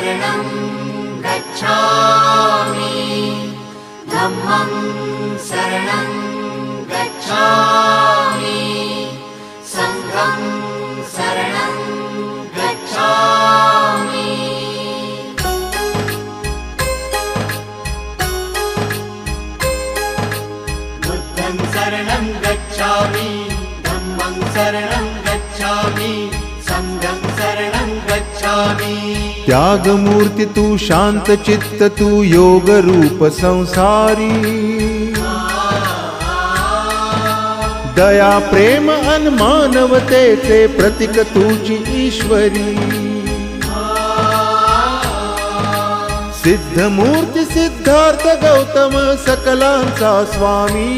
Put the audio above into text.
शरणं गच्छामि धम्मं शरणं गच्छामि संघं शरणं गच्छामि बुद्धं शरणं गच्छामि धम्मं शरणं गच्छामि संघं शरणं गच्छामि। त्यागमूर्ति तू शांत चित्त तू योग रूप संसारी दया प्रेम अन मानवतेचे प्रतीक तुझी ईश्वरी सिद्ध मूर्ती सिद्धार्थ गौतम सकलांचा स्वामी